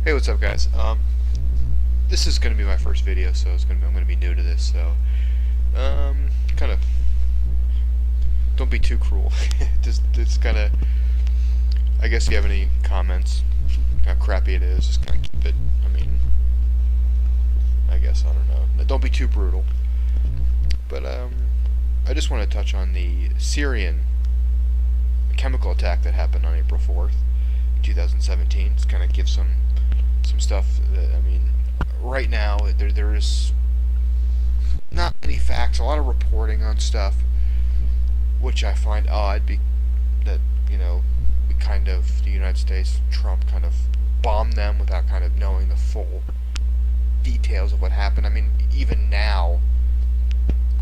Hey, what's up, guys? This is gonna be my first video, so I'm gonna be new to this. So, kind of don't be too cruel. just kind of. I guess if you have any comments, how crappy it is, just kind of keep it. I mean, I guess I don't know. Don't be too brutal. But I just want to touch on the Syrian chemical attack that happened on April 4th, 2017. Just kind of give some stuff that, I mean, right now there's not many facts, a lot of reporting on stuff, which I find odd. That the United States, Trump kind of bombed them without kind of knowing the full details of what happened. I mean, even now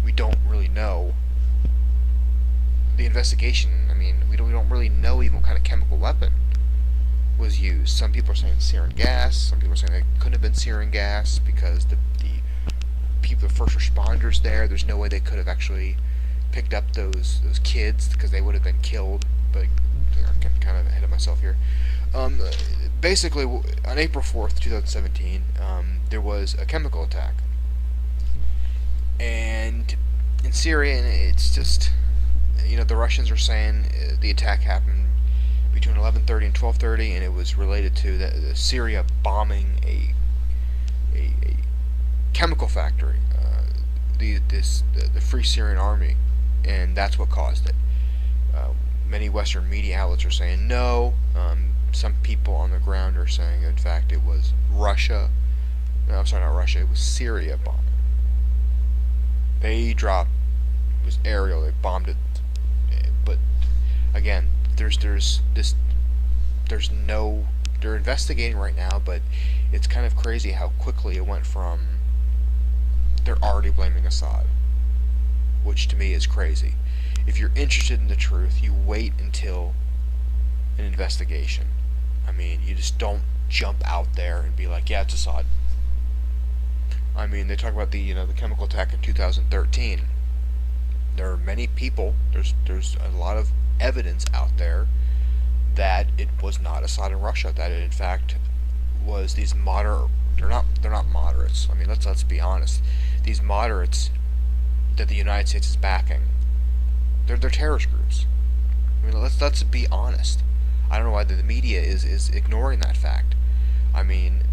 we don't really know the investigation. I mean, we don't really know even what kind of chemical weapon was used. Some people are saying sarin gas. Some people are saying it couldn't have been sarin gas because the people, the first responders there, there's no way they could have actually picked up those kids because they would have been killed. But I'm getting kind of ahead of myself here. Basically, on April 4th, 2017, there was a chemical attack, and in Syria, and it's just, the Russians are saying the attack happened between 11:30 and 12:30, and it was related to the Syria bombing a chemical factory, the Free Syrian Army, and that's what caused it. Many Western media outlets are saying no. Some people on the ground are saying, in fact, it was Russia. No, I'm sorry, not Russia. It was Syria bombing. They dropped. It was aerial. They bombed it. But again, there's no. They're investigating right now, but it's kind of crazy how quickly it went from. They're already blaming Assad, which to me is crazy. If you're interested in the truth, you wait until an investigation. I mean, you just don't jump out there and be like, yeah, it's Assad. I mean, they talk about the chemical attack in 2013. There are many people. There's a lot of evidence out there that it was not Assad and Russia. That it in fact was these moderate. They're not moderates. I mean, let's be honest. These moderates that the United States is backing. They're terrorist groups. I mean, let's be honest. I don't know why the media is ignoring that fact. I mean,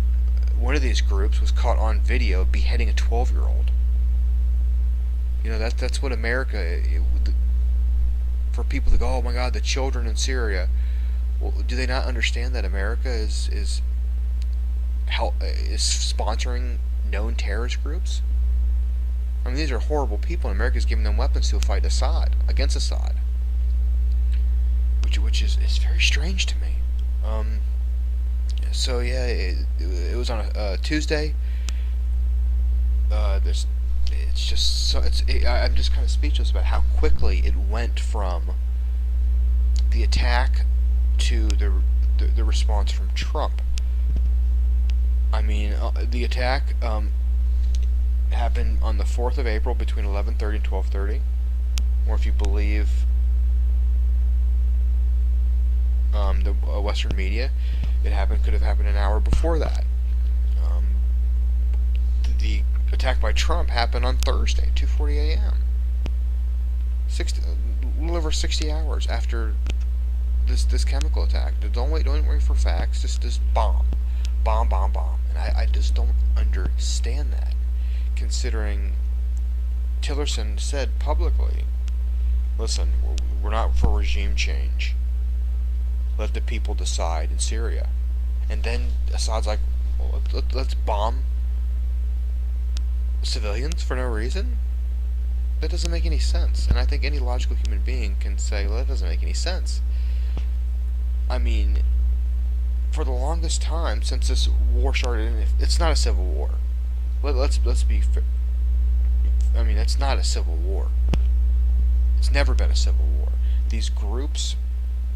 one of these groups was caught on video beheading a 12-year-old. That's what America. For people to go, oh my God, the children in Syria. Well, do they not understand that America is sponsoring known terrorist groups? I mean, these are horrible people, and America's giving them weapons to fight against Assad, which is very strange to me. So yeah, it was on a Tuesday. I'm just kind of speechless about how quickly it went from the attack to the response from Trump. I mean, the attack happened on the 4th of April between 11:30 and 12:30, or if you believe the Western media, could have happened an hour before that. The attack by Trump happened on Thursday, 2:40 a.m. A little over 60 hours after this chemical attack. Don't wait for facts. Just bomb, and I just don't understand that. Considering Tillerson said publicly, listen, we're not for regime change. Let the people decide in Syria. And then Assad's like, well, let's bomb civilians for no reason? That doesn't make any sense. And I think any logical human being can say, well, that doesn't make any sense. I mean, for the longest time since this war started, and it's not a civil war. Let's be fair. I mean, it's not a civil war. It's never been a civil war. These groups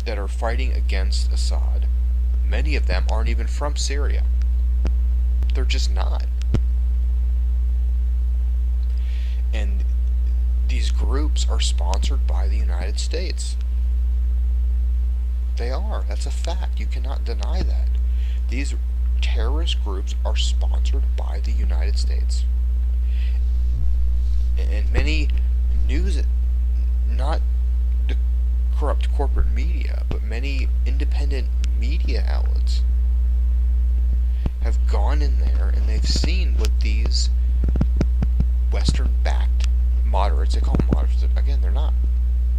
that are fighting against Assad, many of them aren't even from Syria. They're just not. And these groups are sponsored by the United States. They are. That's a fact. You cannot deny that. These terrorist groups are sponsored by the United States. And many news, not the corrupt corporate media, but many independent media outlets have gone in there and they've seen what these Western-backed moderates, they call them moderates, again, they're not,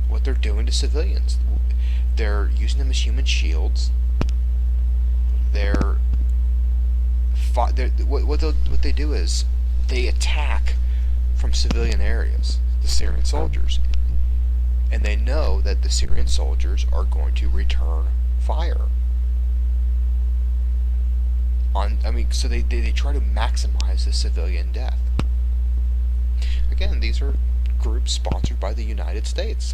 what they're doing to civilians. They're using them as human shields. What they do is they attack from civilian areas, the Syrian soldiers, and they know that the Syrian soldiers are going to return fire. So they try to maximize the civilian death. Again, these are groups sponsored by the United States.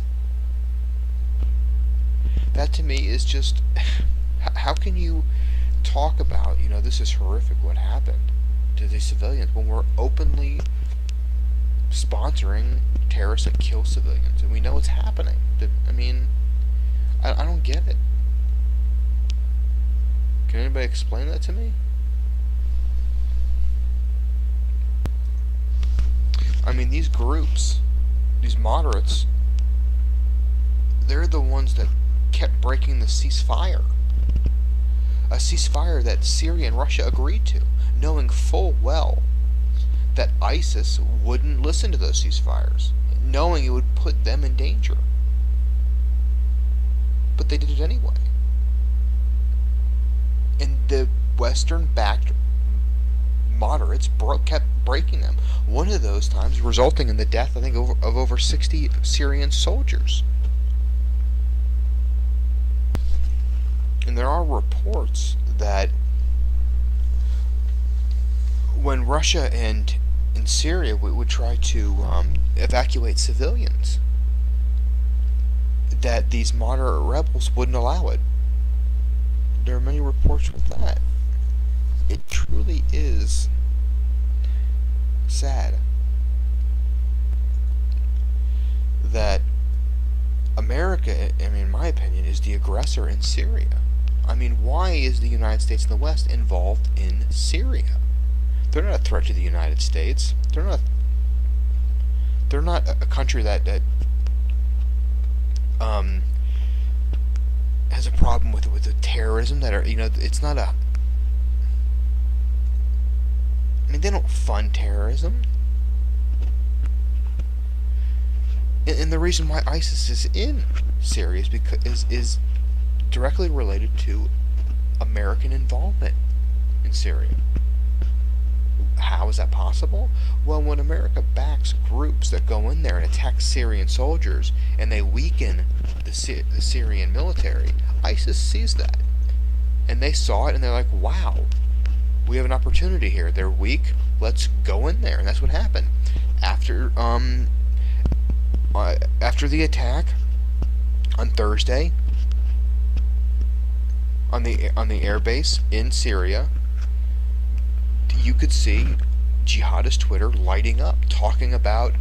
That to me is just, how can you talk about, this is horrific what happened to these civilians when we're openly sponsoring terrorists that kill civilians, and we know it's happening. I don't get it. Can anybody explain that to me? These groups, these moderates, they're the ones that kept breaking the ceasefire. A ceasefire that Syria and Russia agreed to, knowing full well that ISIS wouldn't listen to those ceasefires, knowing it would put them in danger. But they did it anyway. And the Western-backed moderates kept breaking them. One of those times resulting in the death, I think, of over 60 Syrian soldiers. And there are reports that when Russia and Syria would try to evacuate civilians, that these moderate rebels wouldn't allow it. There are many reports with that. It truly is sad that America, in my opinion, is the aggressor in Syria. Why is the United States and the West involved in Syria? They're not a threat to the United States. They're not a country that has a problem with the terrorism that are, it's not a, they don't fund terrorism. And the reason why ISIS is in Syria is because is directly related to American involvement in Syria. How is that possible? Well, when America backs groups that go in there and attack Syrian soldiers and they weaken the Syrian military, ISIS sees that. And they saw it and they're like, wow, we have an opportunity here. They're weak, let's go in there. And that's what happened. After the attack on Thursday on the air base in Syria, you could see jihadist Twitter lighting up, talking about,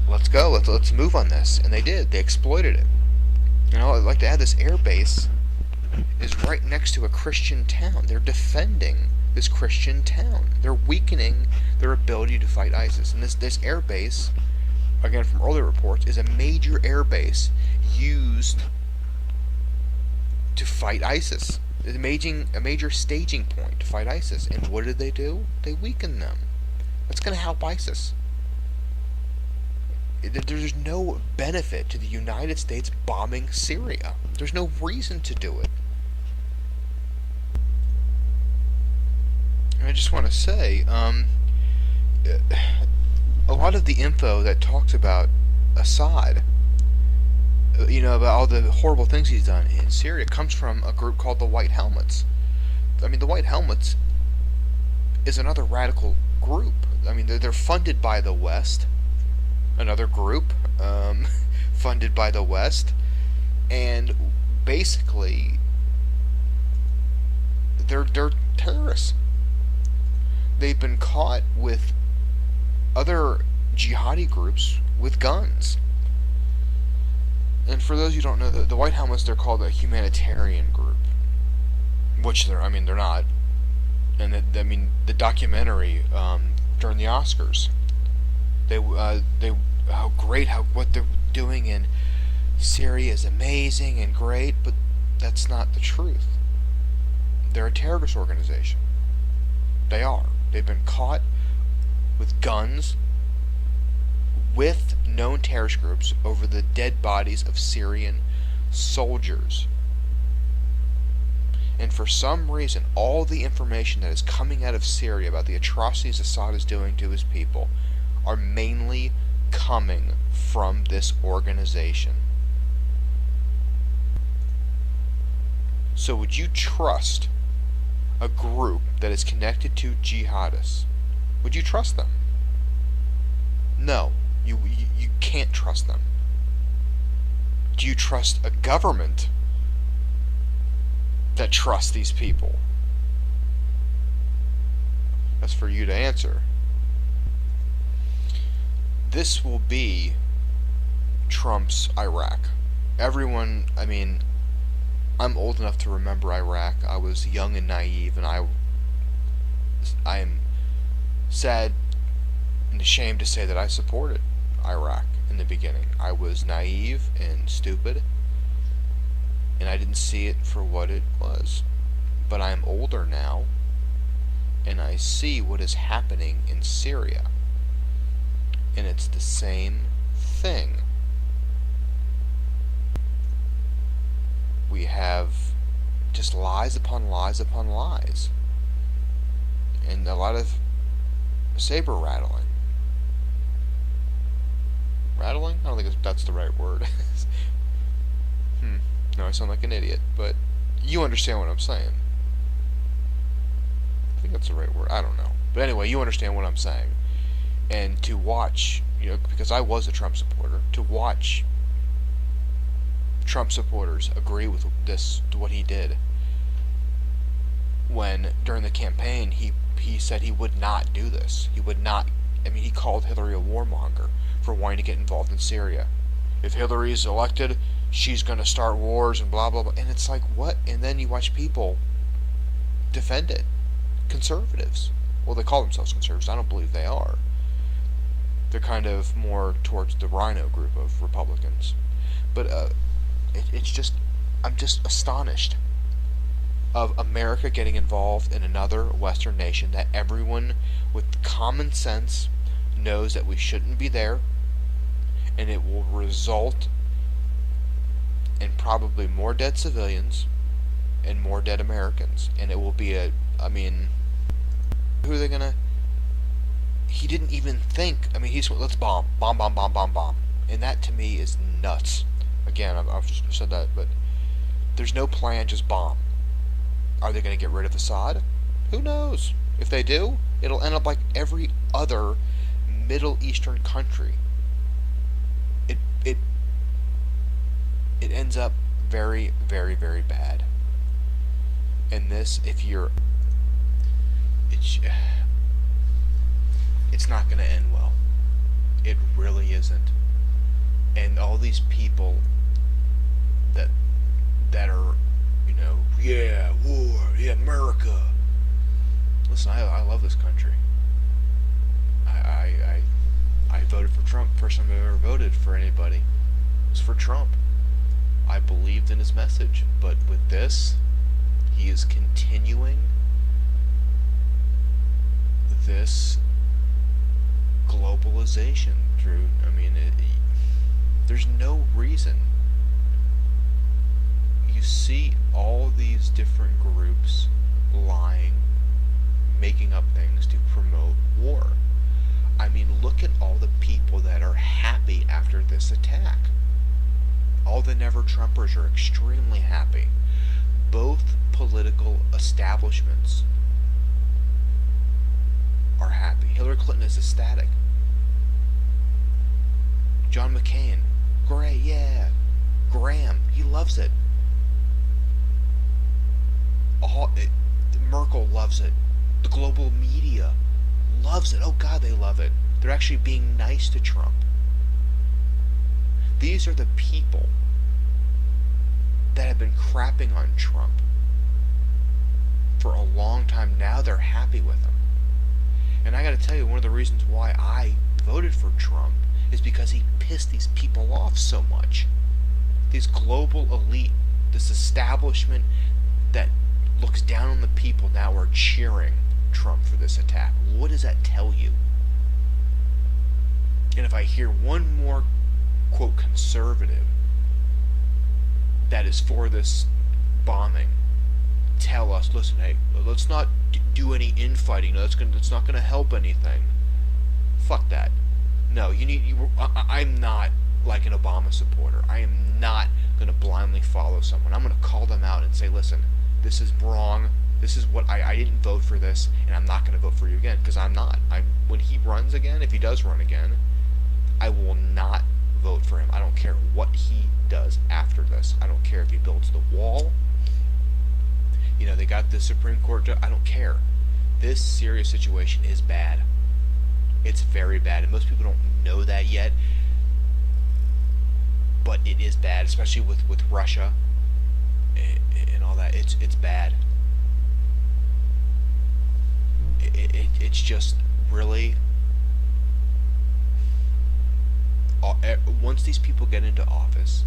let's go, let's move on this. And they did. They exploited it. I'd like to add, this air base is right next to a Christian town. They're defending this Christian town. They're weakening their ability to fight ISIS. And this air base, again from earlier reports, is a major air base used to fight ISIS. It's a major staging point to fight ISIS. And what did they do? They weakened them. That's going to help ISIS. There's no benefit to the United States bombing Syria. There's no reason to do it. And I just want to say, a lot of the info that talks about Assad, about all the horrible things he's done in Syria, comes from a group called the White Helmets. The White Helmets is another radical group. They're funded by the West. Another group funded by the West, and basically they're terrorists. They've been caught with other jihadi groups with guns. And for those who don't know, the White Helmets, they're called a humanitarian group, which they're not. And I mean, the documentary during the Oscars, they how great how what they're doing in Syria is amazing and great, but that's not the truth. They're a terrorist organization. They are. They've been caught with guns with known terrorist groups over the dead bodies of Syrian soldiers. And for some reason, all the information that is coming out of Syria about the atrocities Assad is doing to his people are mainly coming from this organization. So would you trust a group that is connected to jihadists? Would you trust them? No, you can't trust them. Do you trust a government that trusts these people? That's for you to answer. This will be Trump's Iraq. Everyone, I mean, I'm old enough to remember Iraq. I was young and naive, and I am sad and ashamed to say that I supported Iraq in the beginning. I was naive and stupid, and I didn't see it for what it was. But I am older now, and I see what is happening in Syria. And it's the same thing. We have just lies upon lies upon lies. And a lot of saber rattling. Rattling? I don't think that's the right word. No, I sound like an idiot, but you understand what I'm saying. I think that's the right word. I don't know. But anyway, you understand what I'm saying. And to watch, because I was a Trump supporter, to watch Trump supporters agree with what he did, when during the campaign he said he would not do this. He would not. I mean, he called Hillary a warmonger for wanting to get involved in Syria. If Hillary's elected, she's going to start wars and blah blah blah. And it's like, what? And then you watch people defend it. Conservatives. Well, they call themselves conservatives. I don't believe they are. They're kind of more towards the Rhino group of Republicans. But it's just, I'm just astonished of America getting involved in another Western nation that everyone with common sense knows that we shouldn't be there, and it will result in probably more dead civilians and more dead Americans. And it will be who are they gonna? He didn't even think. I mean, let's bomb. And that to me is nuts. Again, I've said that, but there's no plan, just bomb. Are they going to get rid of Assad? Who knows? If they do, it'll end up like every other Middle Eastern country. It ends up very, very, very bad. And this, it's not going to end well. It really isn't. And all these people that are, yeah, war, yeah, America. Listen, I love this country. I voted for Trump. First time I ever voted for anybody was for Trump. I believed in his message, but with this, he is continuing this globalization through, there's no reason. You see all these different groups lying, making up things to promote war. I mean, look at all the people that are happy after this attack. All the never-Trumpers are extremely happy. Both political establishments are happy. Hillary Clinton is ecstatic. John McCain, great, yeah. Graham, he loves it. Merkel loves it. The global media loves it. Oh God, they love it. They're actually being nice to Trump. These are the people that have been crapping on Trump for a long time. time, now they're happy with him. And I gotta tell you, one of the reasons why I voted for Trump is because he pissed these people off so much. This global elite, this establishment that looks down on the people, now are cheering Trump for this attack. What does that tell you? And if I hear one more, quote, conservative that is for this bombing tell us, listen, hey, let's not do any infighting. No, that's not going to help anything. Fuck that. No, I'm not like an Obama supporter. I am not going to blindly follow someone. I'm going to call them out and say, listen, this is wrong. This is what I didn't vote for this, and I'm not going to vote for you again, because I'm not. When he runs again, if he does run again, I will not vote for him. I don't care what he does after this. I don't care if he builds the wall. They got the Supreme Court judge. I don't care. This Syria situation is bad. It's very bad, and most people don't know that yet. But it is bad, especially with Russia and all that. It's bad. It's just really, once these people get into office,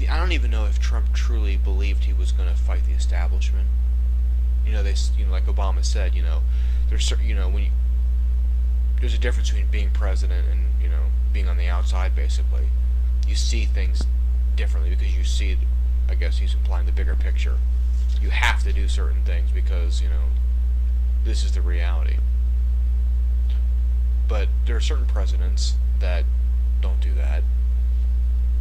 I don't even know if Trump truly believed he was going to fight the establishment. Like Obama said, there's there's a difference between being president and being on the outside. Basically, you see things differently because you see, I guess he's implying, the bigger picture. You have to do certain things because this is the reality. But there are certain presidents that don't do that.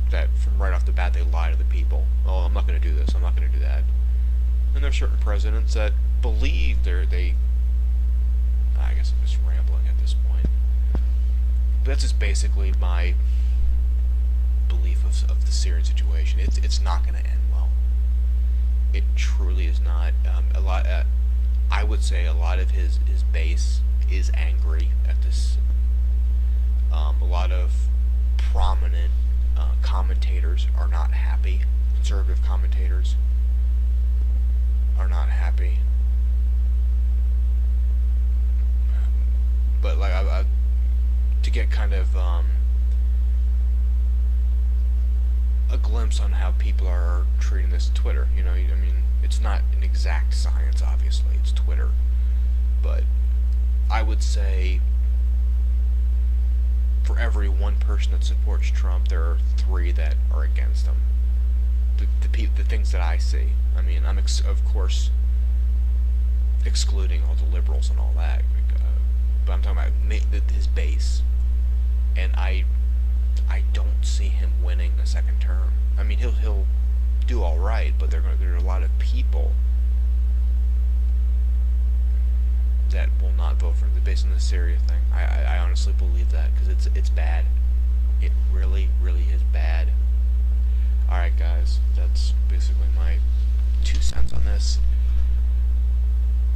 That from right off the bat they lie to the people. Oh, I'm not going to do this. I'm not going to do that. And there are certain presidents that believe I guess I'm just rambling at this point. But that's just basically my belief of the Syrian situation. It's not going to end well. It truly is not. I would say a lot of his base is angry at this. A lot of prominent commentators are not happy. Conservative commentators are not happy. But to get kind of a glimpse on how people are treating this Twitter, it's not an exact science, obviously, it's Twitter. But I would say for every one person that supports Trump, there are 3 that are against him. The things that I see. I'm of course excluding all the liberals and all that, but I'm talking about his base, and I don't see him winning a second term. He'll do all right, but there are a lot of people that will not vote for him based on the Syria thing. I honestly believe that because it's bad. It really, really is bad. Alright guys, that's basically my 2 cents on this.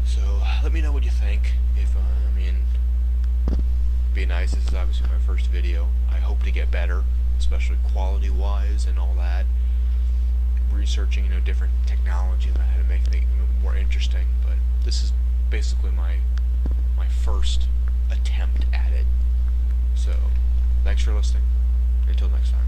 So let me know what you think. If be nice. This is obviously my first video. I hope to get better, especially quality wise and all that. Researching different technology and how to make things more interesting. But this is basically my first attempt at it. So thanks for listening. Until next time.